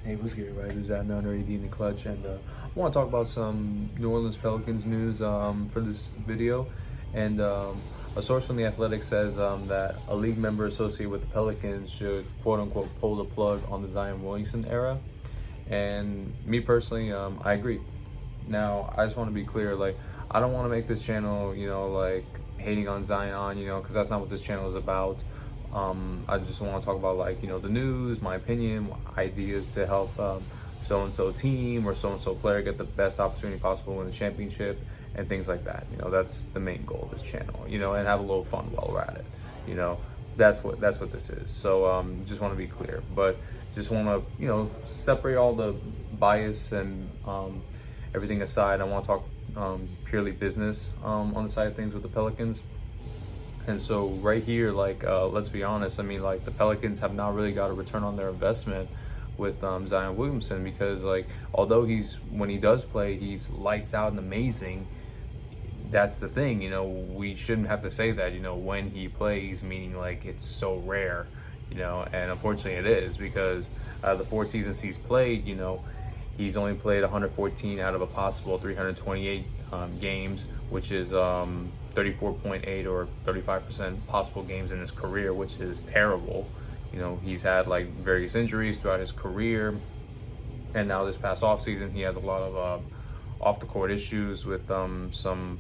Hey, what's good, everybody? This is Adnan already in the clutch, and I want to talk about some New Orleans Pelicans news for this video. And a source from The Athletic says that a league member associated with the Pelicans should, quote unquote, pull the plug on the Zion Williamson era. And me personally, I agree. Now, I just want to be clear, like, I don't want to make this channel, like hating on Zion, because that's not what this channel is about. I just want to talk about, like, the news, my opinion, ideas to help so-and-so team or so-and-so player get the best opportunity possible to win the championship and things like that. That's the main goal of this channel, and have a little fun while we're at it. That's what this is. So just want to be clear, but just want to, separate all the bias and everything aside. I want to talk purely business on the side of things with the Pelicans. And so right here, like, let's be honest, I mean, like, the Pelicans have not really got a return on their investment with Zion Williamson, because, like, although when he does play, he's lights out and amazing. That's the thing, we shouldn't have to say that, when he plays, meaning, like, it's so rare, and unfortunately it is, because the 4 seasons he's played, he's only played 114 out of a possible 328 games, which is 34.8 or 35% possible games in his career, which is terrible. He's had, like, various injuries throughout his career, and now this past offseason he has a lot of off the court issues with some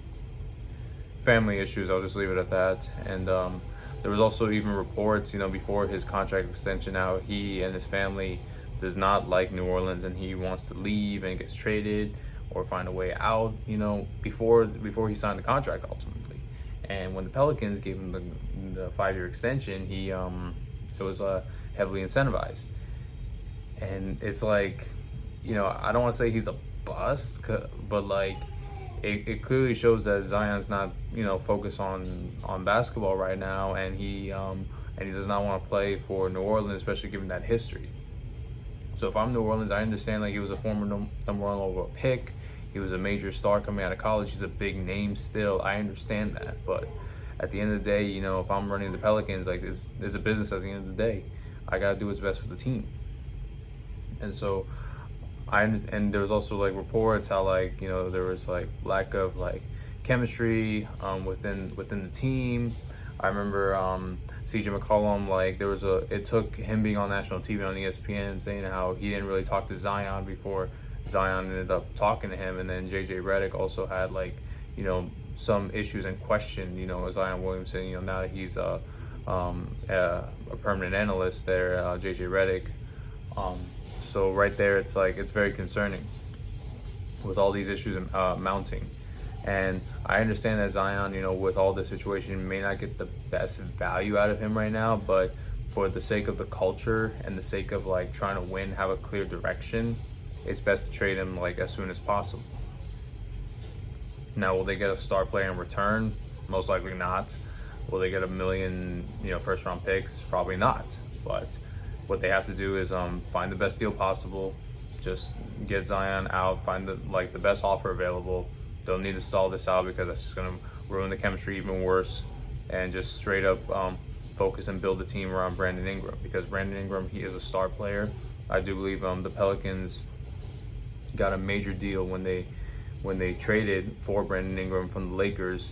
family issues. I'll just leave it at that. And there was also even reports, before his contract extension out, he and his family does not like New Orleans and he wants to leave and gets traded or find a way out, before he signed the contract ultimately. And when the Pelicans gave him the 5-year extension, it was heavily incentivized. And it's like, I don't want to say he's a bust, but, like, it clearly shows that Zion's not, focused on basketball right now, and he does not want to play for New Orleans, especially given that history. So if I'm New Orleans, I understand, like, he was a former number 1 overall pick. He was a major star coming out of college. He's a big name still. I understand that. But at the end of the day, if I'm running the Pelicans, like, it's a business at the end of the day. I got to do what's best for the team. And so and there was also, like, reports how, like, there was, like, lack of, like, chemistry within the team. I remember CJ McCollum, like, it took him being on national TV on ESPN saying how he didn't really talk to Zion before Zion ended up talking to him. And then JJ Redick also had, like, some issues and questioned, Zion Williamson, now that he's a permanent analyst there, JJ Redick. So right there, it's like, it's very concerning with all these issues mounting. And I understand that Zion, with all the situation, may not get the best value out of him right now, but for the sake of the culture and the sake of, like, trying to win, have a clear direction, it's best to trade him, like, as soon as possible. Now, will they get a star player in return? Most likely not. Will they get a million, first round picks? Probably not. But what they have to do is find the best deal possible, just get Zion out, find the best offer available. They'll need to stall this out because that's just going to ruin the chemistry even worse, and just straight up focus and build the team around Brandon Ingram, because Brandon Ingram, he is a star player. I do believe the Pelicans got a major deal when they traded for Brandon Ingram from the Lakers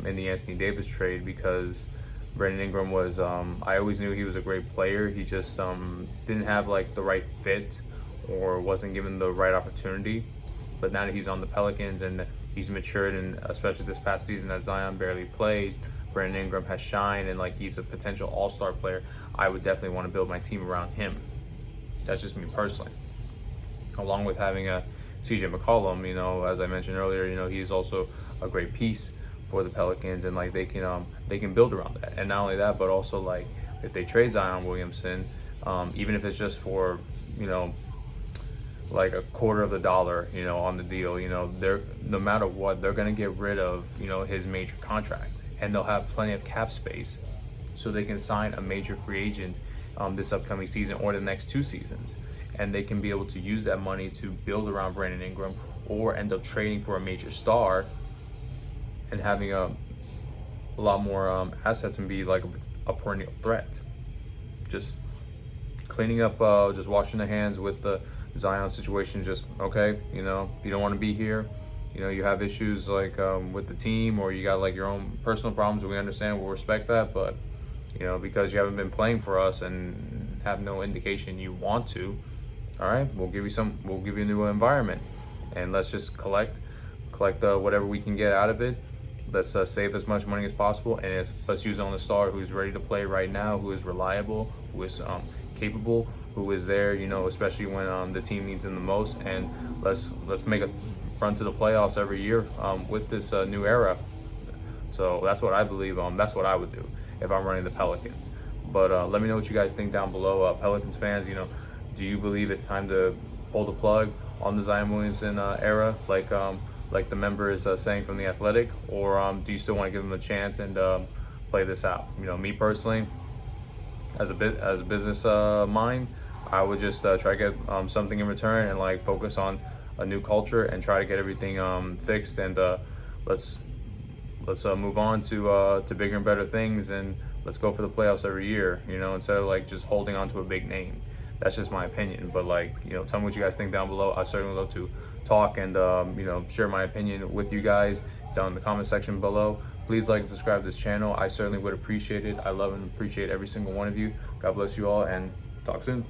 in the Anthony Davis trade, because Brandon Ingram was, I always knew he was a great player. He just didn't have, like, the right fit or wasn't given the right opportunity. But now that he's on the Pelicans and he's matured, and especially this past season that Zion barely played, Brandon Ingram has shined, and, like, he's a potential all-star player. I would definitely want to build my team around him. That's just me personally. Along with having a CJ McCollum, as I mentioned earlier, he's also a great piece for the Pelicans, and, like, they can build around that. And not only that, but also, like, if they trade Zion Williamson, even if it's just for, like, $0.25 on the deal, they're, no matter what, they're going to get rid of, his major contract, and they'll have plenty of cap space so they can sign a major free agent this upcoming season or the next 2 seasons. And they can be able to use that money to build around Brandon Ingram, or end up trading for a major star and having a lot more assets and be like a perennial threat. Just cleaning up, just washing the hands with the Zion situation. Just okay, you know, if you don't want to be here, you know, you have issues like with the team, or you got like your own personal problems, we understand, we'll respect that. But you know, because you haven't been playing for us and have no indication you want to, all right, we'll give you a new environment, and let's just collect whatever we can get out of it. Let's save as much money as possible, and let's use it on the star who's ready to play right now, who is reliable, who is capable, who is there, you know, especially when the team needs him the most. And let's make a run to the playoffs every year with this new era. So that's what I believe. That's what I would do if I'm running the Pelicans. But let me know what you guys think down below. Pelicans fans, you know, do you believe it's time to pull the plug on the Zion Williamson era, like the member is saying from The Athletic, or do you still want to give him a chance and play this out? You know, me personally, as a business mind, I would just try to get something in return, and like focus on a new culture and try to get everything fixed, and let's move on to bigger and better things, and let's go for the playoffs every year, you know, instead of like just holding on to a big name. That's just my opinion. But like, you know, tell me what you guys think down below. I certainly love to talk and you know, share my opinion with you guys down in the comment section below. Please like and subscribe to this channel. I certainly would appreciate it. I love and appreciate every single one of you. God bless you all, and talk soon.